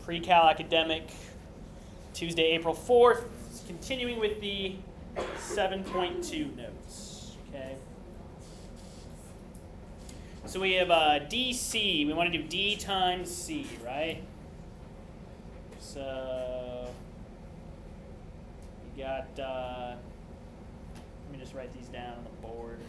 Pre-cal academic, Tuesday, April 4th. Continuing with the 7.2 notes. Okay. So we have DC. We want to do D times C, right? So we got, let me just write these down on the board.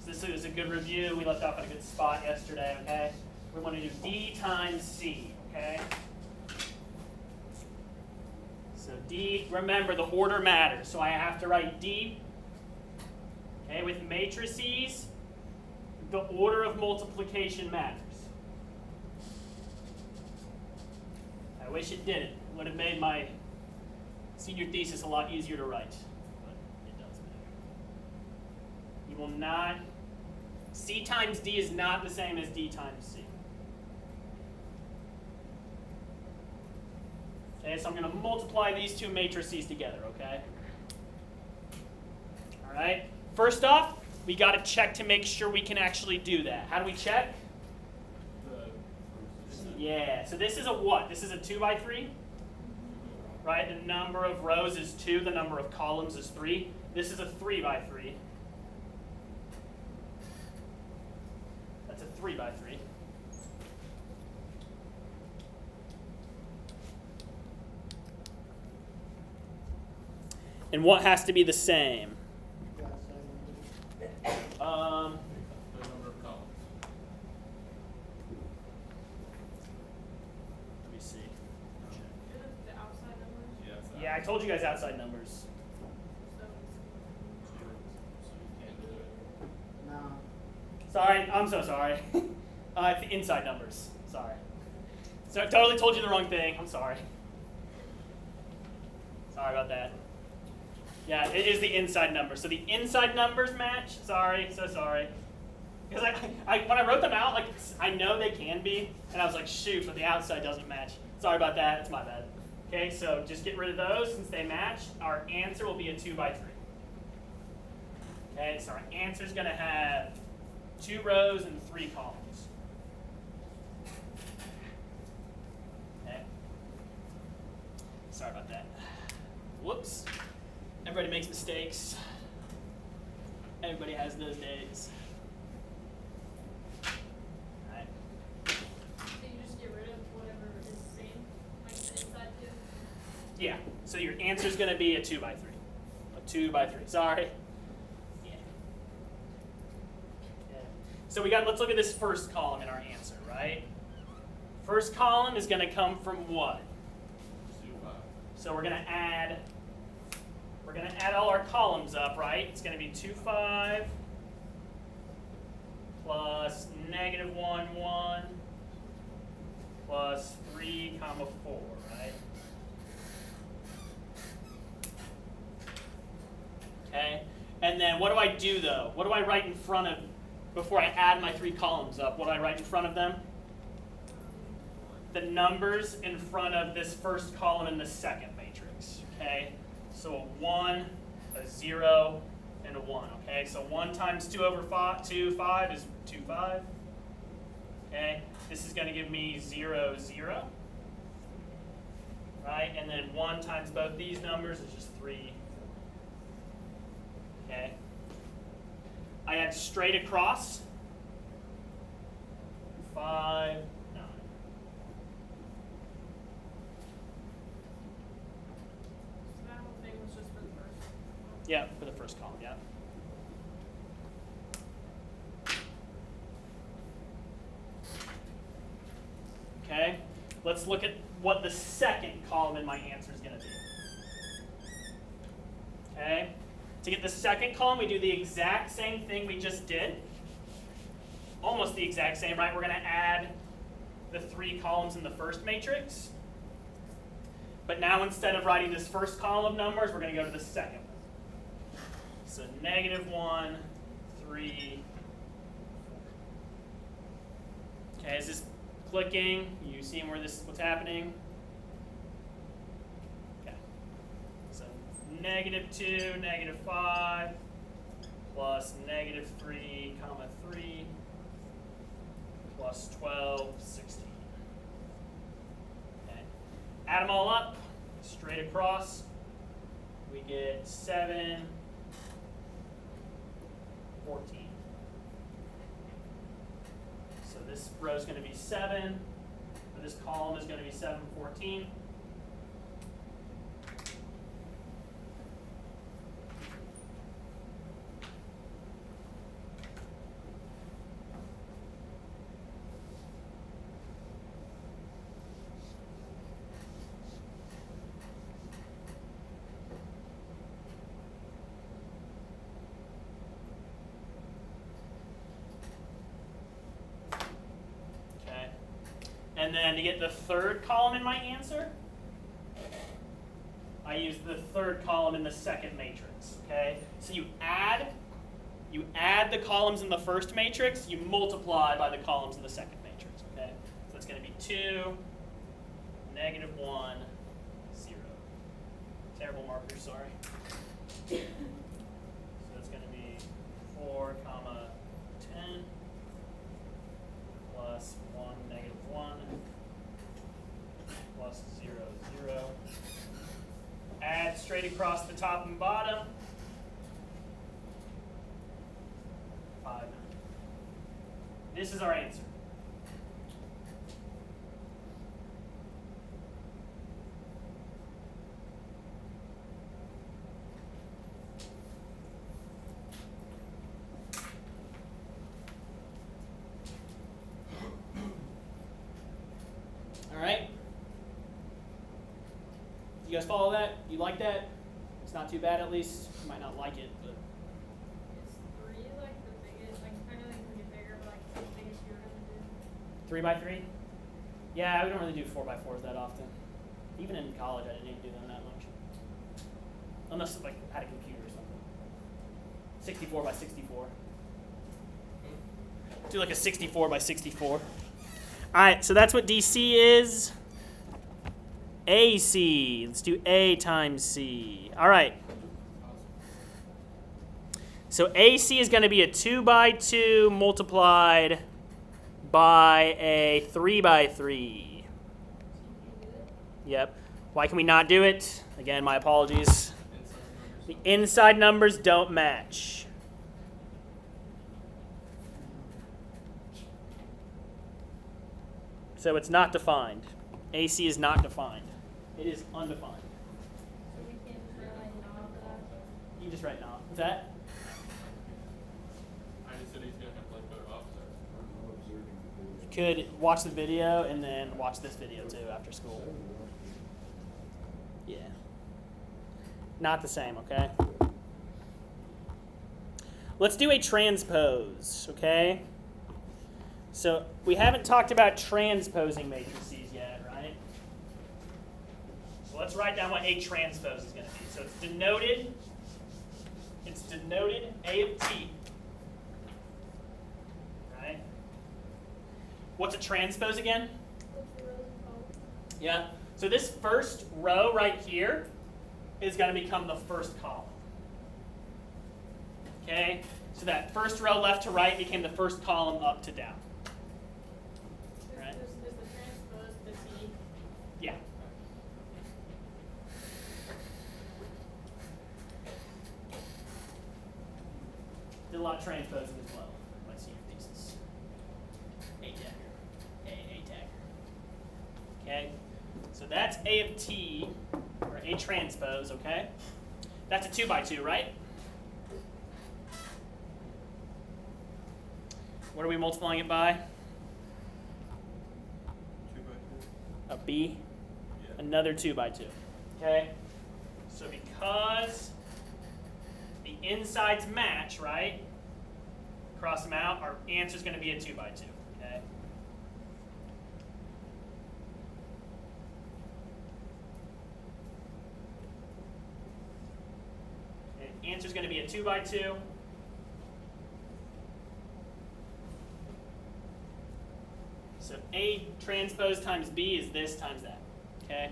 This is a good review. We left off at a good spot yesterday, okay? We want to do D times C, okay? So D, remember the order matters. So I have to write D, okay? With matrices, the order of multiplication matters. I wish it didn't. It would have made my senior thesis a lot easier to write, but it doesn't matter. You will not, C times D is not the same as D times C. Okay, so I'm going to multiply these two matrices together, okay? All right. First off, we got to check to make sure we can actually do that. How do we check? Yeah, so this is a what? This is a 2 by 3? Right, the number of rows is 2, the number of columns is 3. This is a 3 by 3. That's a 3 by 3. And what has to be the same? The number of columns. Let me see. The outside numbers? Yes. Yeah, I told you guys outside numbers. So So you can't do it. No. Sorry, I'm so sorry. It's the inside numbers. Sorry. So I totally told you the wrong thing. I'm sorry. Sorry about that. Yeah, it is the inside numbers. So the inside numbers match. Sorry, so sorry. Because when I wrote them out, like I know they can be, and I was like, shoot, but the outside doesn't match. Sorry about that. It's my bad. Okay, so just get rid of those since they match. Our answer will be a 2 by 3. Okay, so our answer is going to have 2 rows and 3 columns. Okay. Sorry about that. Whoops. Everybody makes mistakes. Everybody has those days. All right. you just get rid of whatever is the same, like the inside two? Yeah. So your answer is going to be a 2 by 3. A 2 by 3. Sorry. Yeah. So let's look at this first column in our answer, right? First column is going to come from what? 2, 5. So we're going to add all our columns up, right? It's going to be 2, 5 plus negative 1, 1 plus 3, 4, right? Okay. And then what do I do though? What do I write in front of, before I add my 3 columns up, what do I write in front of them? The numbers in front of this first column in the second matrix, okay? So a 1, a 0, and a 1, okay? So 1 times 2 over 5 is 2, 5. Okay? This is going to give me 0, 0. Right? And then 1 times both these numbers is just 3. Okay? I add straight across. 5, 9. So that whole thing was just for the first one? Yeah, for the first column, yeah. Okay, let's look at what the second column in my answer is going to be. Okay, to get the second column, we do the exact same thing we just did. Almost the exact same, right? We're going to add the 3 columns in the first matrix. But now instead of writing this first column of numbers, we're going to go to the second one. So negative 1, 3. Okay, is this clicking? You seeing what's happening? Okay. So -2, -5, plus -3, comma 3, plus 12, 16. Okay. Add them all up, straight across. We get 7, 14. So this row is going to be 7, or this column is going to be 7, 14. And then to get the third column in my answer, I use the third column in the second matrix. Okay? So you add the columns in the first matrix, you multiply by the columns in the second matrix. Okay? So it's going to be 2, -1, 0. Terrible marker, sorry. So it's going to be 4, comma 10. Plus 1, -1, plus 0, 0. Add straight across the top and bottom. 5. This is our answer. All right. You guys follow that? You like that? It's not too bad, at least. You might not like it, but Is 3 like the biggest? Like I know they can get bigger, but like the biggest you're gonna do. 3 by 3. Yeah, we don't really do 4 by 4s that often. Even in college, I didn't even do them that much, unless like had a computer or something. 64 by 64. Do like a 64 by 64. All right, so that's what DC is. AC, let's do A times C. All right. So AC is going to be a 2 by 2 multiplied by a 3 by 3. Yep. Why can we not do it? Again, my apologies. The inside numbers don't match. So it's not defined. AC is not defined. It is undefined. So we can't just write knob that. You can just write not. What's that? I just said he's gonna have like better offset. You could watch the video and then watch this video too after school. Yeah. Not the same, okay? Let's do a transpose, okay? So we haven't talked about transposing matrices yet, right? So let's write down what a transpose is going to be. So it's denoted A of T, right? What's a transpose again? What's the rows and columns? Yeah. So this first row right here is going to become the first column. Okay? So that first row left to right became the first column up to down. Right. Is the transpose the T? Yeah. Did a lot of transposing as well. My senior thesis. A dagger. A dagger. Okay. So that's A of T, or A transpose, okay? That's a 2 by 2, right? What are we multiplying it by? 2 by 2. A B. Yeah. Another 2 by 2. Okay? So because the insides match, right? Cross them out, our answer is going to be a 2 by 2. Okay? And answer is going to be a 2 by 2. So A transpose times B is this times that. Okay?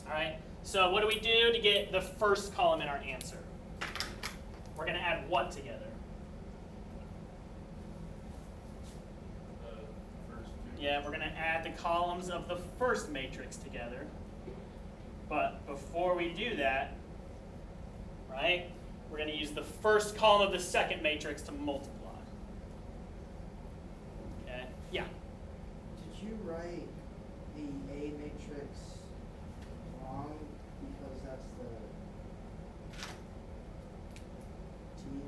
All right. So what do we do to get the first column in our answer? We're going to add what together? First two. Yeah, we're going to add the columns of the first matrix together. But before we do that, right, we're going to use the first column of the second matrix to multiply. Okay? Yeah. Did you write the A matrix wrong because that's the T?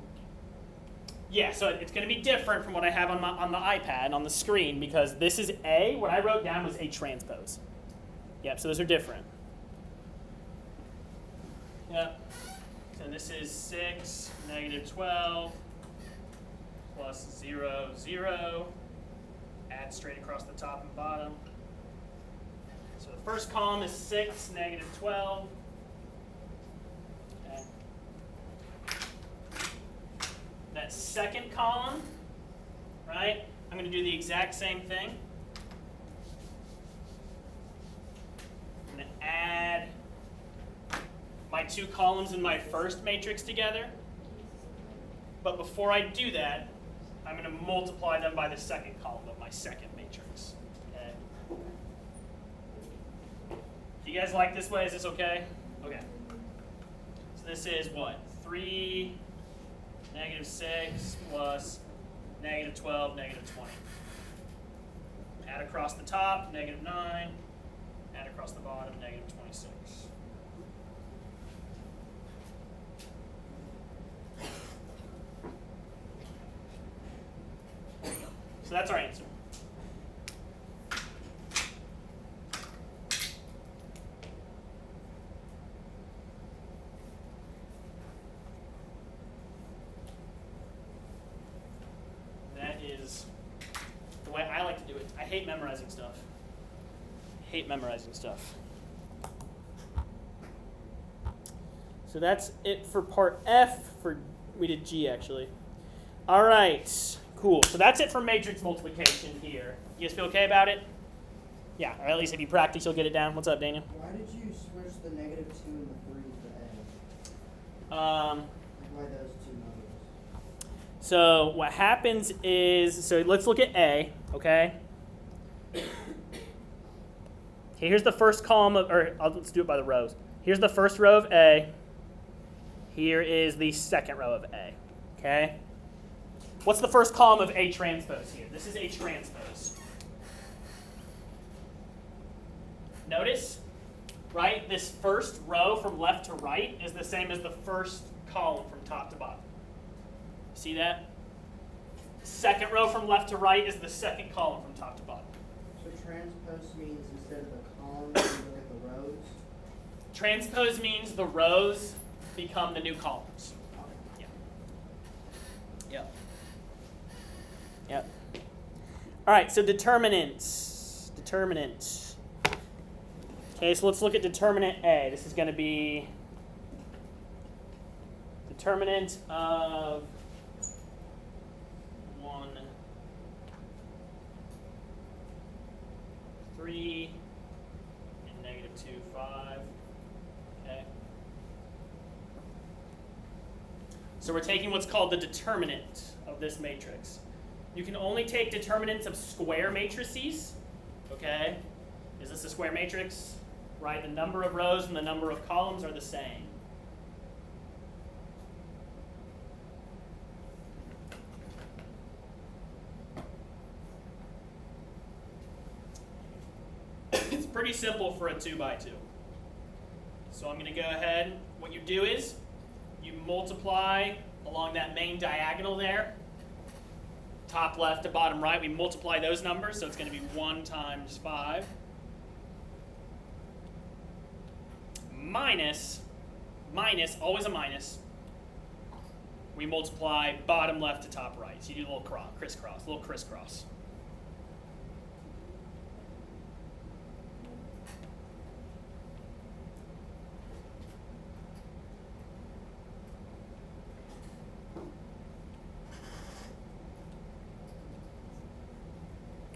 Yeah, so it's going to be different from what I have on the iPad, on the screen, because this is A. What I wrote down was A transpose. Yep, so those are different. Yep. So this is 6, negative 12, plus 0, 0. Add straight across the top and bottom. So the first column is 6, negative 12. Okay. That second column, right, I'm going to do the exact same thing. I'm going to add my two columns in my first matrix together. But before I do that, I'm going to multiply them by the second column of my second matrix. Okay. Do you guys like this way? Is this okay? Okay. So this is what? 3, negative 6 plus negative 12, negative 20. Add across the top, negative 9. Add across the bottom, negative 26. So that's our answer. That is the way I like to do it. I hate memorizing stuff. Hate memorizing stuff. So that's it for part F. We did G actually. All right. Cool. So that's it for matrix multiplication here. You guys feel okay about it? Yeah, or at least if you practice, you'll get it down. What's up, Daniel? Why did you switch the negative 2 and the 3 to A? Um, Why those two numbers? so what happens is, so let's look at A, okay? Okay, here's the first column of, or let's do it by the rows. Here's the first row of A. Here is the second row of A, okay? What's the first column of A transpose here? This is A transpose. Notice, right, this first row from left to right is the same as the first column from top to bottom. See that? Second row from left to right is the second column from top to bottom. So transpose means instead of the columns, you look at the rows? Transpose means the rows become the new columns. Yeah. Yep. Yep. All right, so determinants. Determinant. Okay, so let's look at determinant A. This is going to be determinant of 1, 3, and negative 2, 5. Okay. So we're taking what's called the determinant of this matrix. You can only take determinants of square matrices. Okay? Is this a square matrix? Right? The number of rows and the number of columns are the same. It's pretty simple for a 2x2. So I'm going to go ahead. What you do is you multiply along that main diagonal there. Top left to bottom right, we multiply those numbers, so it's going to be 1 times 5. Minus, always a minus. We multiply bottom left to top right. So you do a little crisscross.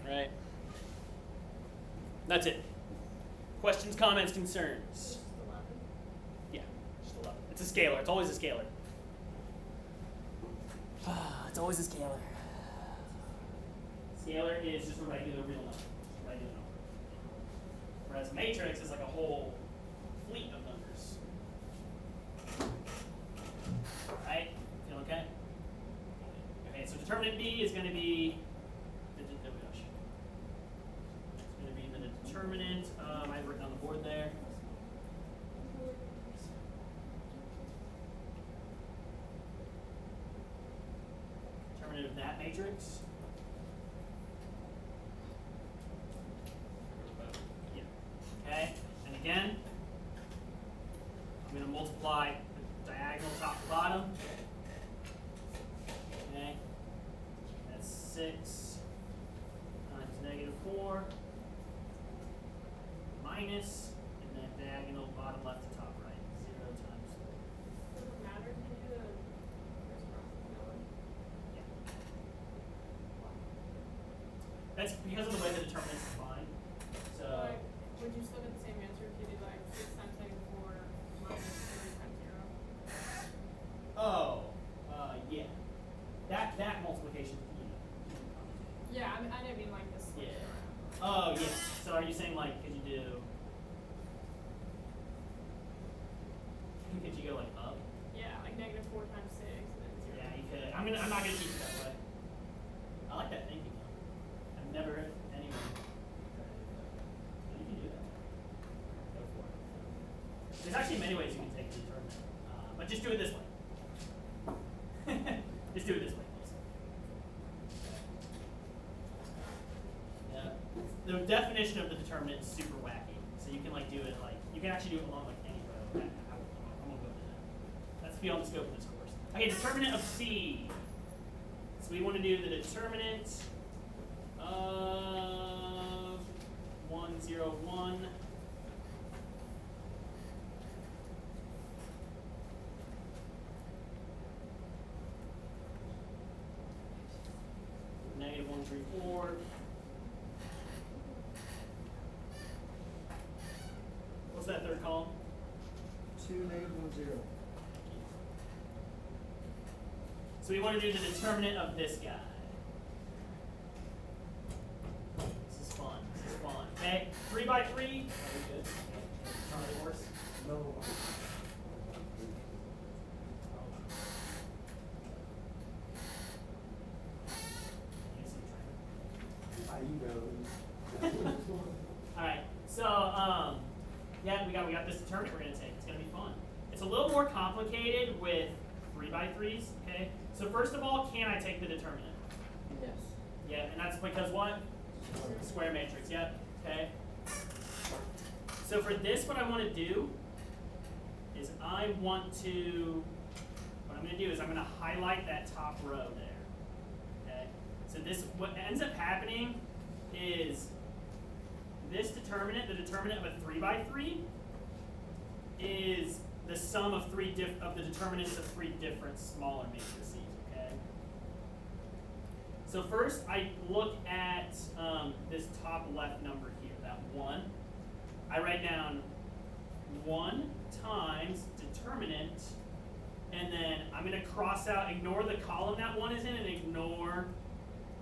Right. That's it. Questions, comments, concerns? scalar. It's always a scalar. It's always a scalar. Scalar is just a regular real number. Regular number. Whereas matrix is like a whole fleet of numbers. Right? Feel okay? Okay, so determinant B is going to be it's going to be the determinant. I have written on the board there. Determinant of that matrix. Yeah. Okay. And again, I'm going to multiply the diagonal top to bottom. Okay. That's 6 times -4 minus, and then diagonal bottom left to top right. 0 times 3. Does it matter if you do the reciprocal? Yeah. That's because of the way the determinant's defined. So Like, would you still get the same answer if you did like 6 times -4 minus 3 times 0? yeah. That multiplication is Yeah, I didn't mean like this. yeah. Oh yeah. So are you saying like could you go like up? Yeah, like -4 times 6 and then 0. Yeah, you could. I'm not gonna teach you that way. I like that thinking though. I've never heard anyone. You can do that. Go for it. There's actually many ways you can take the determinant, but just do it this way. Just do it this way, please. Yeah. The definition of the determinant is super wacky, so you can like do it like you can actually do it along like any row. I won't go into that. That's beyond the scope of this course. Okay, determinant of C. So we want to do the determinant of 1, 0, 1. -1, 3, 4. What's that third column? 2, -1, 0. So we want to do the determinant of this guy. This is fun. This is fun. Okay, 3 by 3. Are we good? Turn the horse. No. All right. So yeah, we got this determinant we're gonna take. It's gonna be fun. It's a little more complicated with 3 by 3s. Okay. So first of all, can I take the determinant? Yes. Yeah, and that's because what? Square matrix. Yep. Okay. So for this, what I want to do is what I'm going to do is I'm going to highlight that top row there. Okay. So this, what ends up happening is this determinant, the determinant of a 3 by 3, is the sum of the determinants of 3 different smaller matrices. Okay. So first, I look at this top left number here, that 1. I write down 1 times determinant, and then I'm going to cross out, ignore the column that 1 is in, and ignore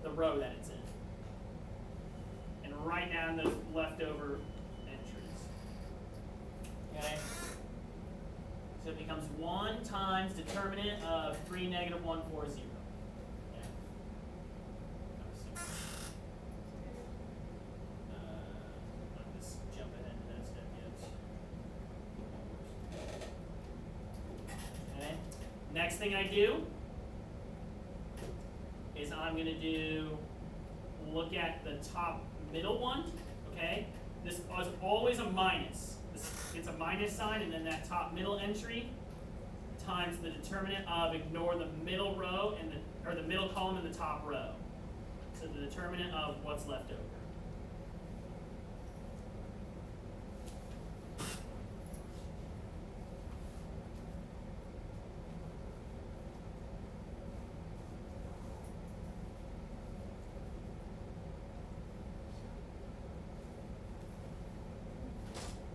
the row that it's in. And write down those leftover entries. Okay? So it becomes 1 times determinant of 3, -1, 4, 0. Okay? Let me just jump ahead to that step yet. Okay. Next thing I do is I'm going to look at the top middle one. Okay. This is always a minus. It's a minus sign, and then that top middle entry times the determinant of ignore the middle row and the middle column in the top row. So the determinant of what's left over.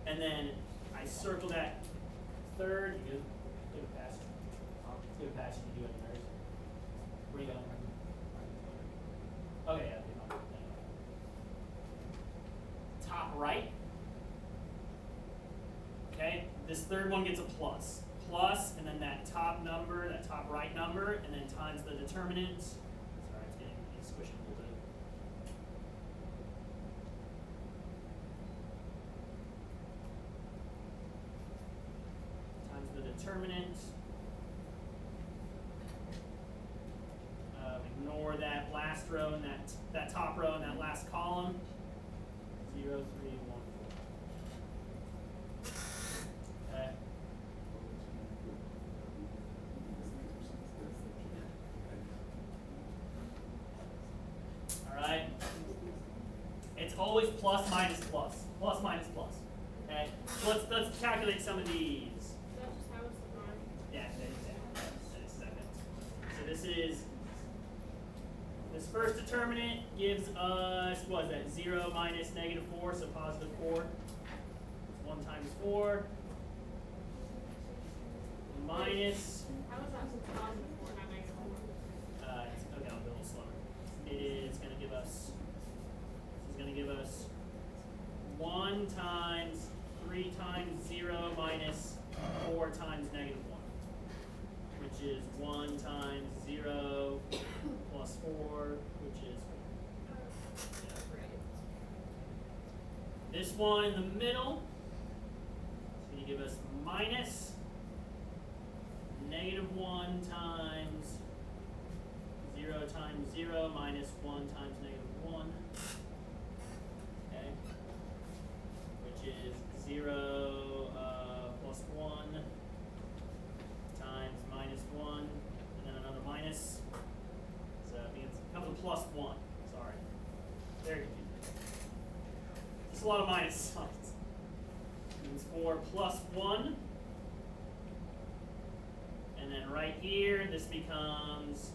And then I circle that third. You good? third one gets a plus. Plus, and then that top number, that top right number, and then times the determinant. Sorry, it's getting squished a little bit. Times the determinant. Ignore that last row and that top row and that last column. 0, 3, 1, 4. Okay. All right. It's always plus minus plus, plus minus plus. Okay. So let's calculate some of these. Is that just how it's defined? Yeah, that is second. So this first determinant gives us, what is that, 0 minus -4, so positive 4. It's 1 times 4. Minus, How is that positive 4, not negative 4? okay, I'll go a little slower. It is going to give us, this is going to give us 1 times 3 times 0 minus 4 times -1. Which is 1 times 0 plus 4, which is 4. Yeah. Right. This one in the middle is going to give us minus -1 times 0 times 0 minus 1 times -1. Okay. Which is 0 plus 1 times -1, and then another minus. So it becomes a plus 1. Sorry. Very confusing. It's a lot of minus signs. Means 4 plus 1. And then right here, this becomes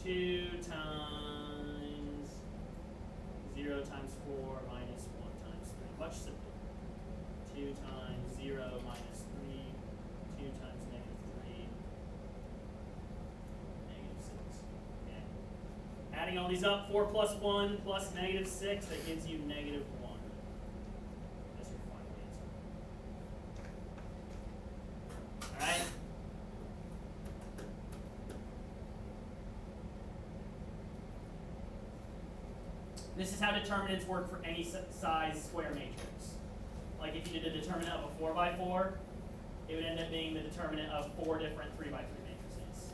2 times 0 times 4 minus 1 times 3. Much simpler. 2 times 0 minus 3. 2 times -3, -6. Okay. Adding all these up, 4 plus 1 plus -6, that gives you -1. That's your final answer. Alright? This is how determinants work for any size square matrix. Like if you did a determinant of a 4x4, it would end up being the determinant of 4 different 3x3 matrices.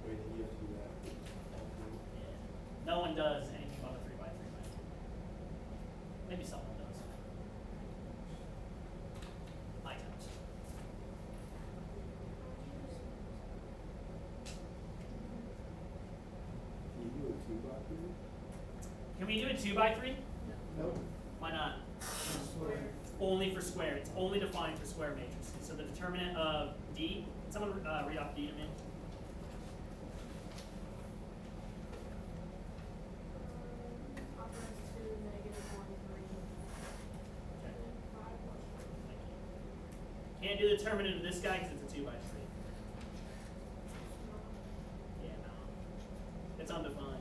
Wait, you have to do that. Yeah. No one does anything about a 3x3 matrix. Maybe someone does. I don't. Can you do a 2x3? Can we do a 2x3? No. Why not? Square. Only for square. It's only defined for square matrices. So the determinant of D. Can someone read off D to me? Operates to -1, 3. Okay. 5 plus 1. Thank you. Can't do the determinant of this guy because it's a 2x3. Yeah, no. It's undefined.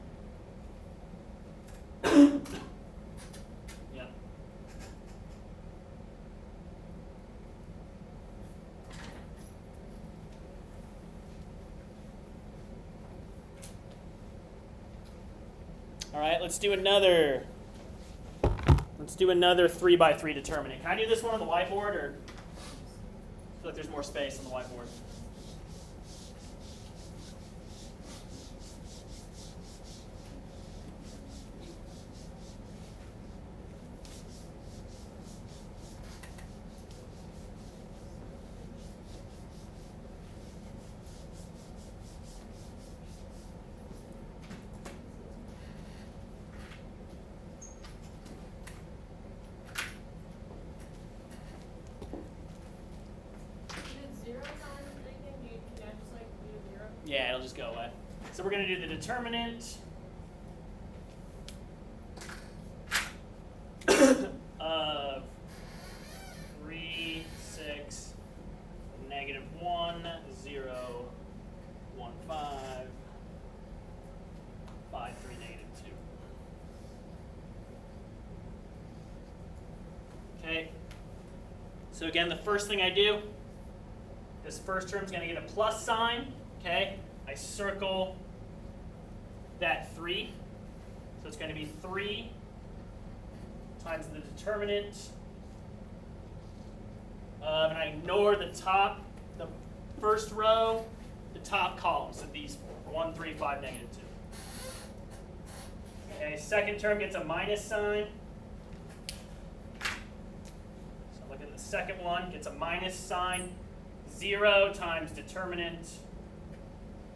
Yep. All right, let's do another 3x3 determinant. Can I do this one on the whiteboard, or I feel like there's more space on the whiteboard? Did 0 times anything? Can I just like do 0? Yeah, it'll just go away. So we're going to do the determinant of 3, 6, -1, 0, 1, 5, 5, 3, -2. So again, the first thing I do, this first term is going to get a plus sign. Okay, I circle that 3. So it's going to be 3 times the determinant. And I ignore the first row, the top column. So these 1, 3, 5, negative 2. Okay, second term gets a minus sign. So look at the second one, gets a minus sign. 0 times determinant.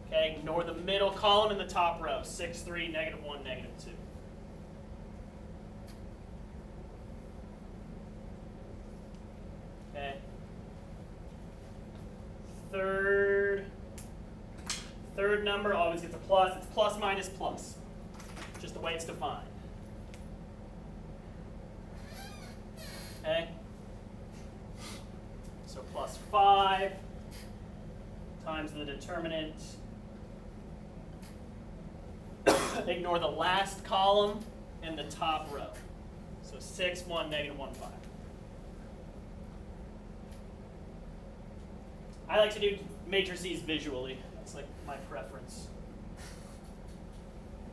Okay, ignore the middle column in the top row. 6, 3, negative 1, negative 2. Okay. Third number always gets a plus. It's plus minus plus. Just the way it's defined. Okay. So plus 5 times the determinant. Ignore the last column in the top row. So 6, 1, negative 1, 5. I like to do matrices visually. That's like my preference.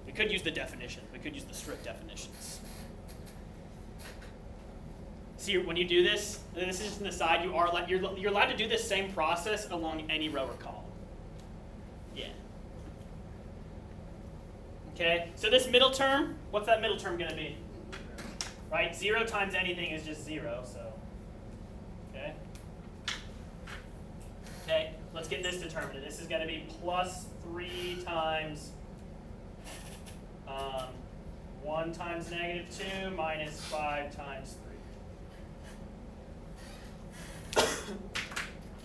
We could use the definition. We could use the strict definitions. See, when you do this, and this is just an aside, you're allowed to do this same process along any row or column. Yeah. Okay, so this middle term, what's that middle term going to be? Right, 0 times anything is just 0, so, okay. Okay, let's get this determinant. This is going to be plus 3 times 1 times negative 2 minus 5 times 3.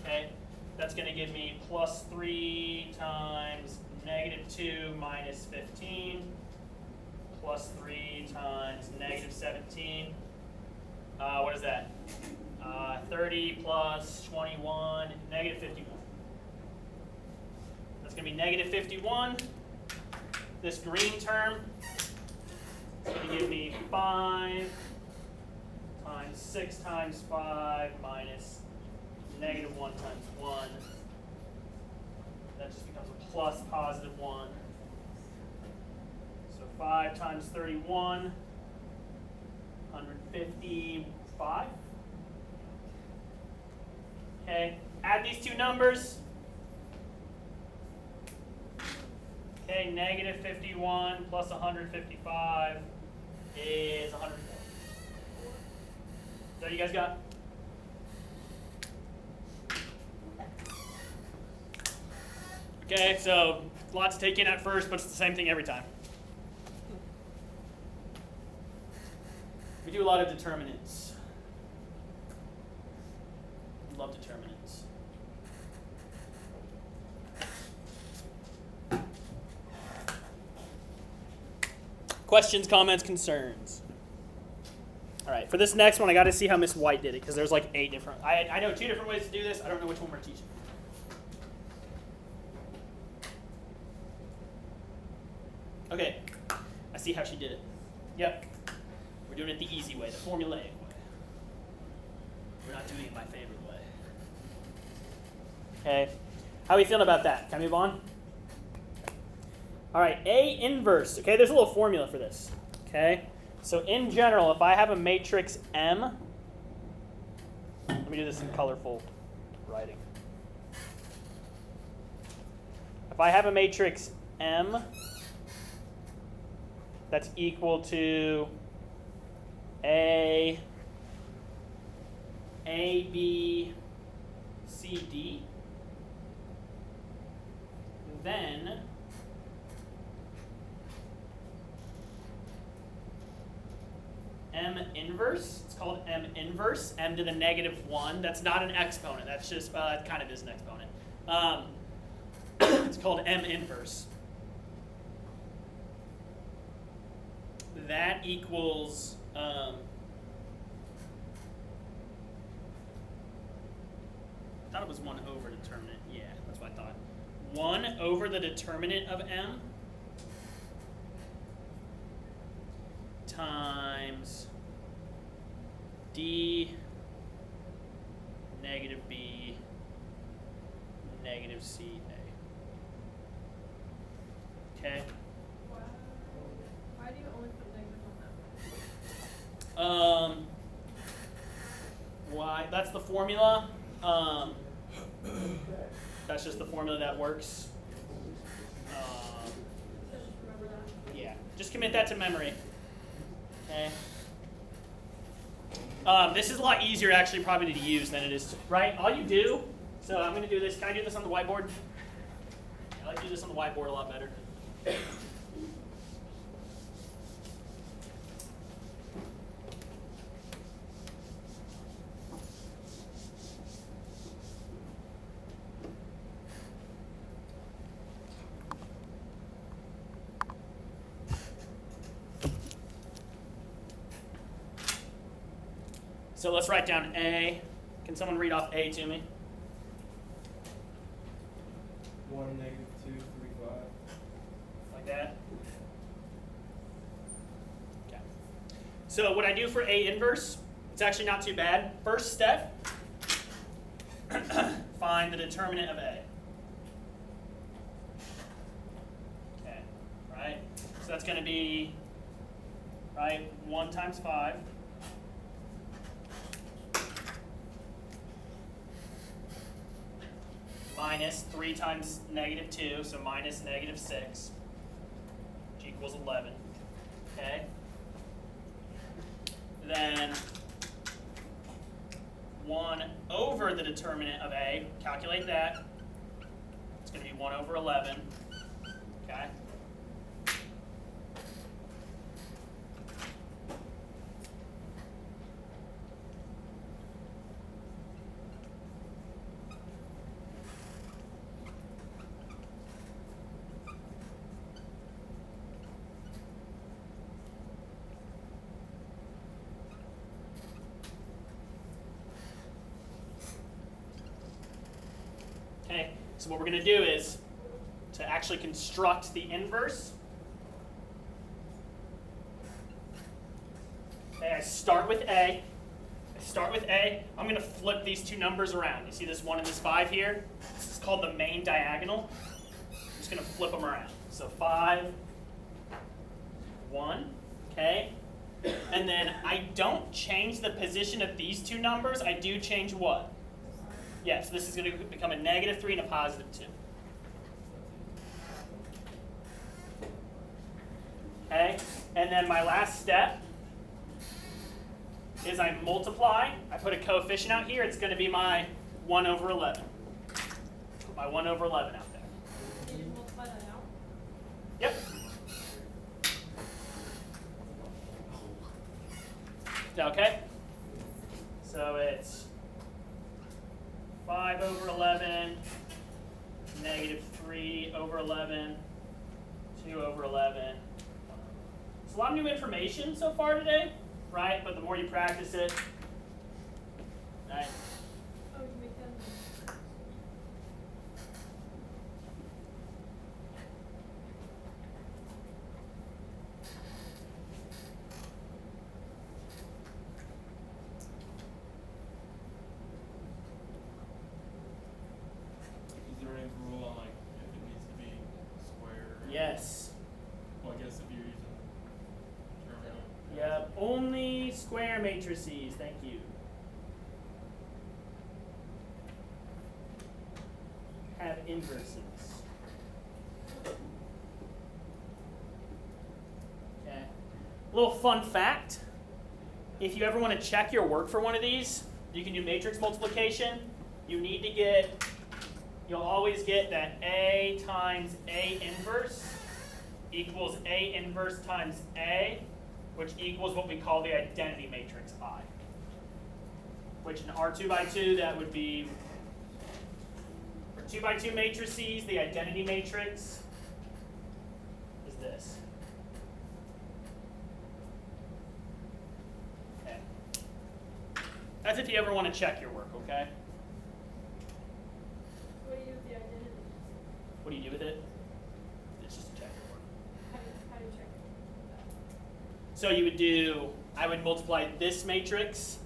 Okay, that's going to give me plus 3 times negative 2 minus 15 plus 3 times negative 17. What is that? 30 plus 21, negative 51. That's going to be negative 51. This green term is going to give me 5 times 6 times 5 minus negative 1 times 1. That just becomes a plus positive 1. So 5 times 31, 155. Okay, add these two numbers. Okay, negative 51 plus 155 is 104. Is that what you guys got? Okay, so a lot to take in at first, but it's the same thing every time. We do a lot of determinants. Love determinants. Questions, comments, concerns? All right, for this next one, I got to see how Miss White did it, because there's like 8 different. I know 2 different ways to do this. I don't know which one we're teaching. Okay, I see how she did it. Yep, we're doing it the easy way, the formulaic way. We're not doing it my favorite way. Okay, how are we feeling about that? Can I move on? All right, A inverse. Okay, there's a little formula for this. Okay, so in general, if I have a matrix M, let me do this in colorful writing. If I have a matrix M that's equal to A, B, C, D, then M inverse, it's called M inverse, M to the negative 1. That's not an exponent, that's just, it kind of is an exponent. It's called M inverse. That equals, I thought it was 1 over determinant. Yeah, that's what I thought. 1 over the determinant of M times D negative CA. Okay. Why do you only put negative on that? Why? That's the formula. That's just the formula that works. So just remember that. Yeah, just commit that to memory. Okay. This is a lot easier actually probably to use than it is, right? All you do, so I'm going to do this. Can I do this on the whiteboard? I like to do this on the whiteboard a lot better. So let's write down A. Can someone read off A to me? 1, -2, 3, 5. Like that? Okay. So what I do for A inverse, it's actually not too bad. First step, find the determinant of A. Okay, right? So that's going to be, right, 1 times 5. Minus 3 times -2, so minus -6, which equals 11. Okay? Then 1 over the determinant of A, calculate that. It's going to be 1 over 11. Okay? Okay, so what we're going to do is to actually construct the inverse. Okay, I start with A. I'm going to flip these two numbers around. You see this 1 and this 5 here? This is called the main diagonal. I'm just going to flip them around. So 5, 1, okay? And then I don't change the position of these two numbers. I do change what? Yeah, so this is going to become a -3 and a +2. Okay, and then my last step is I multiply. I put a coefficient out here. It's going to be my 1 over 11. Put my 1 over 11 out there. Did you multiply that out? Yep. Is that okay? So it's 5 over 11, -3 over 11, 2 over 11. It's a lot of new information so far today, right? But the more you practice it, right? Oh, you make that. Is there any rule on like if it needs to be square? Yes. Well, I guess if you're using determinant. Yep. Only square matrices. Thank you. Have inverses. Okay. A little fun fact. If you ever want to check your work for one of these, you can do matrix multiplication. You need to get, you'll always get that A times A inverse equals A inverse times A, which equals what we call the identity matrix I. Which in R2x2, that would be, for 2x2 matrices, the identity matrix is this. Okay. That's if you ever want to check your work, okay? What do you do with the identity? What do you do with it? It's just to check your work. How do you check it? So you would do, I would multiply this matrix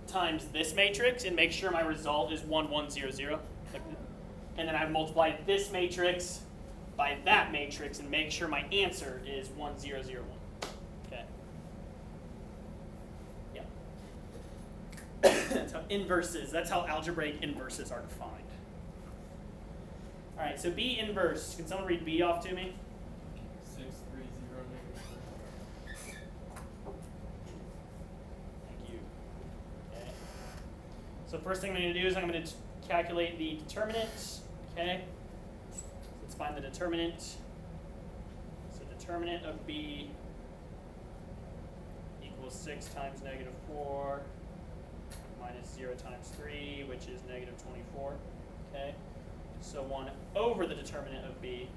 times this matrix and make sure my result is 1, 1, 0, 0. Like, and then I multiply this matrix by that matrix and make sure my answer is 1, 0, 0, 1. Okay. Yeah. That's how inverses, that's how algebraic inverses are defined. All right, so B inverse. Can someone read B off to me? 6, 3, 0, -3. Thank you. Okay. So first thing I'm going to do is I'm going to calculate the determinant. Okay. Let's find the determinant. So determinant of B equals 6 times -4 minus 0 times 3, which is -24. Okay. So 1 over the determinant of B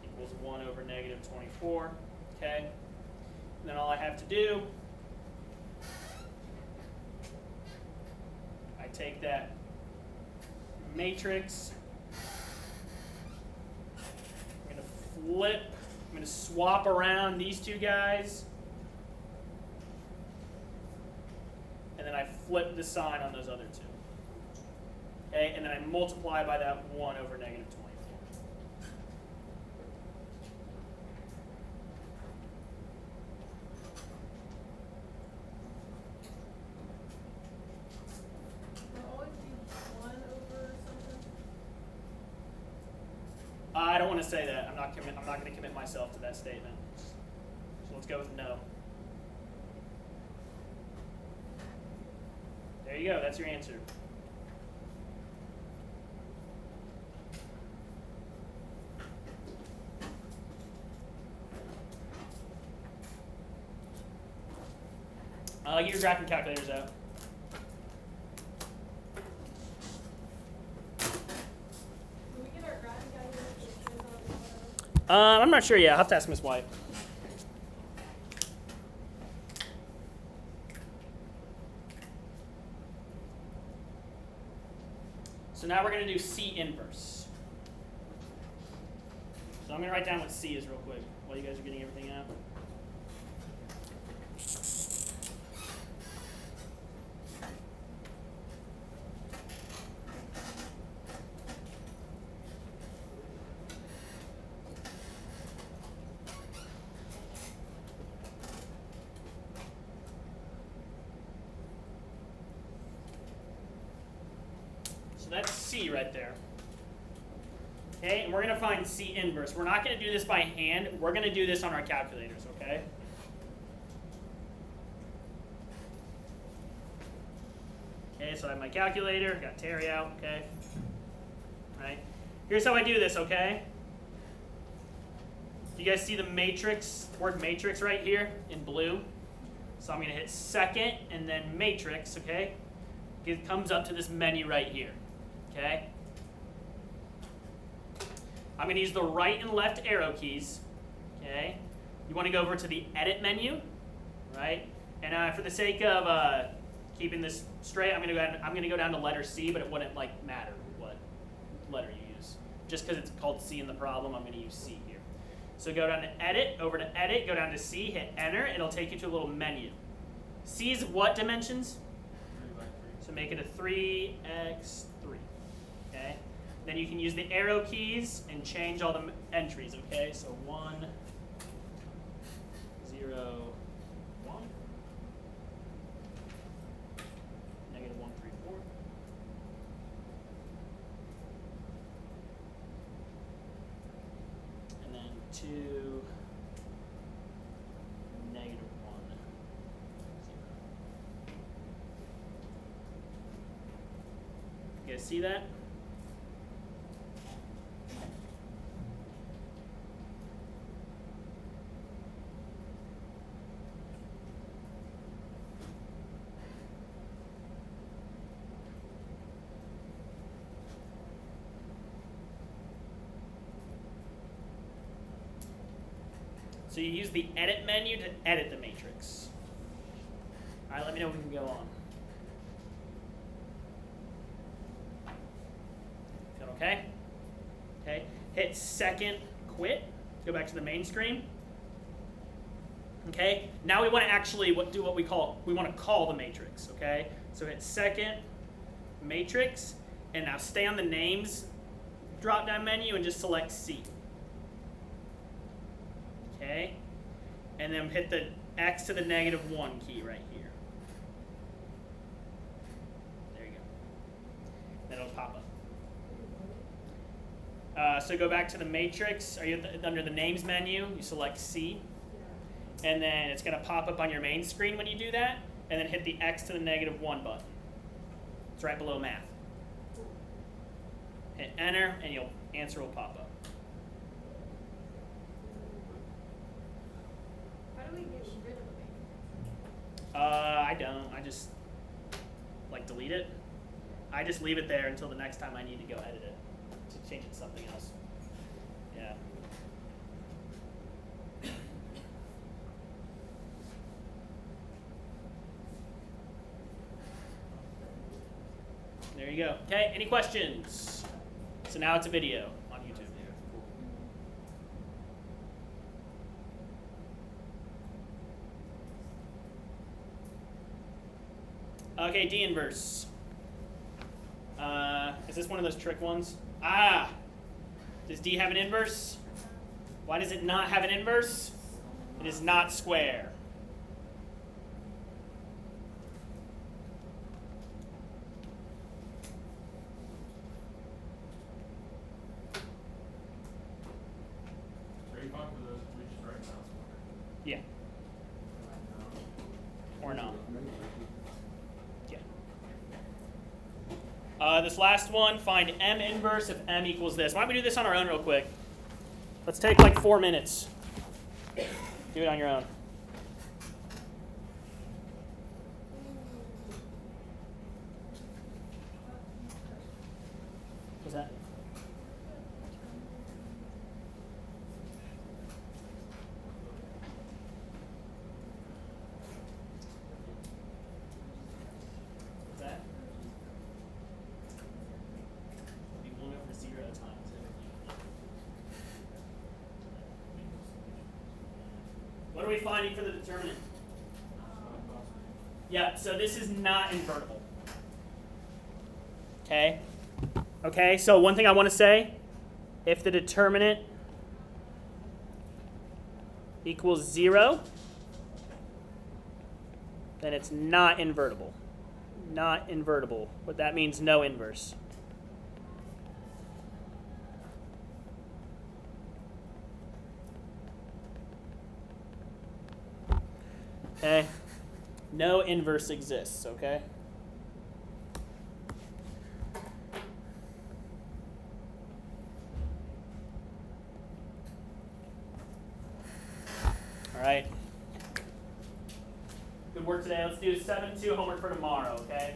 equals 1 over -24. Okay. And then all I have to do, I take that matrix, I'm going to flip, I'm going to swap around these two guys, and then I flip the sign on those other two. Okay, and then I multiply by that 1 over -24. Will always be 1 over something? I don't want to say that. I'm not going to commit myself to that statement. So let's go with no. There you go. That's your answer. Get your graphing calculators out. Can we get our graphing calculators to quiz on I'm not sure yet. I'll have to ask Miss White. So now we're going to do C inverse. So I'm going to write down what C is real quick while you guys are getting everything out. That's C right there. Okay, and we're going to find C inverse. We're not going to do this by hand. We're going to do this on our calculators, okay? Okay, so I have my calculator. Got Terry out, okay? All right. Here's how I do this, okay? You guys see the matrix, word matrix right here in blue? So I'm going to hit second and then matrix, okay? It comes up to this menu right here. Okay. I'm going to use the right and left arrow keys. Okay. You want to go over to the edit menu, right? And for the sake of keeping this straight, I'm going to go down to letter C, but it wouldn't matter what letter you use. Just because it's called C in the problem, I'm going to use C here. So go down to edit, over to edit, go down to C, hit enter. It'll take you to a little menu. C is what dimensions? 3 by 3. So make it a 3x3. Okay. Then you can use the arrow keys and change all the entries. Okay. So 1, 0, 1, -1, 3, 4. And then 2, -1, 0. You guys see that? So you use the edit menu to edit the matrix. All right, let me know when we can go on. Feel okay? Okay. Hit second, quit. Go back to the main screen. Okay. Now we want to actually do what we want to call the matrix. Okay. So hit second, matrix, and now stay on the names drop down menu and just select C. Okay, and then hit the X to the -1 key right here. There you go. Then it'll pop up. So go back to the matrix. Are you under the names menu? You select C, and then it's going to pop up on your main screen when you do that, and then hit the X to the -1 button. It's right below math. Hit enter, and your answer will pop up. How do we get rid of the matrix? I don't. I just like delete it. I just leave it there until the next time I need to go edit it to change it to something else. Yeah. There you go. Okay, any questions? So now it's a video on YouTube. Okay, D inverse. Is this one of those trick ones? Ah! Does D have an inverse? Why does it not have an inverse? It is not square. Are you fine for those we just write down somewhere? Yeah. Or not. Yeah. This last one, find M inverse if M equals this. Why don't we do this on our own real quick? Let's take like 4 minutes. Do it on your own. What's that? What's that? Be 1 over 0 times everything. What are we finding for the determinant? Yeah, so this is not invertible. Okay? Okay, so one thing I want to say, if the determinant equals 0, then it's not invertible. Not invertible. What that means, no inverse. Okay? No inverse exists, okay? All right. Good work today. Let's do 7-2 homework for tomorrow, okay?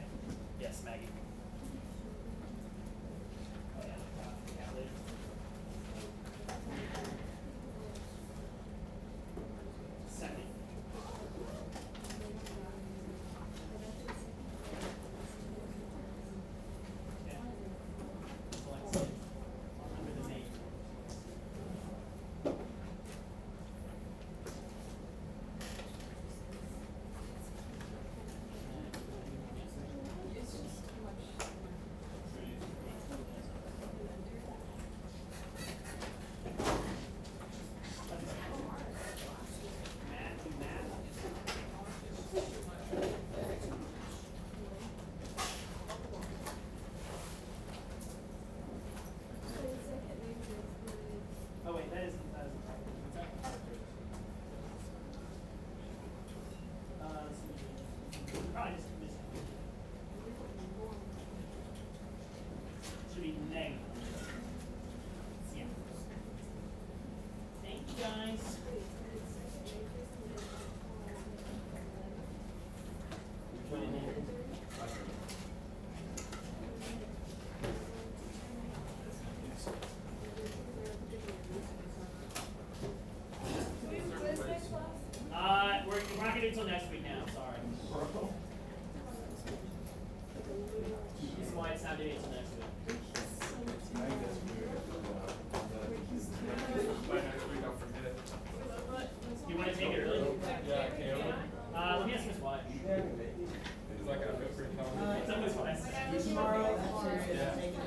Yes, Maggie. Oh, yeah. Second. Okay. Select C. Under the name.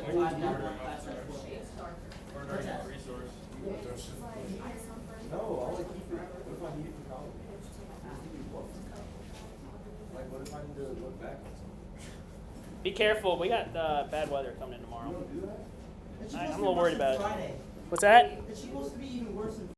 Maybe that darker. one class are full. It's darker. Or not even a resource. No, I'll like keep it. What if I need it for college? Like, what if I need to look back on something? Be careful. We got bad weather coming in You tomorrow. don't do that? It's I'm supposed a to be little worse worried than about it. Friday. What's that? It's supposed to be even worse than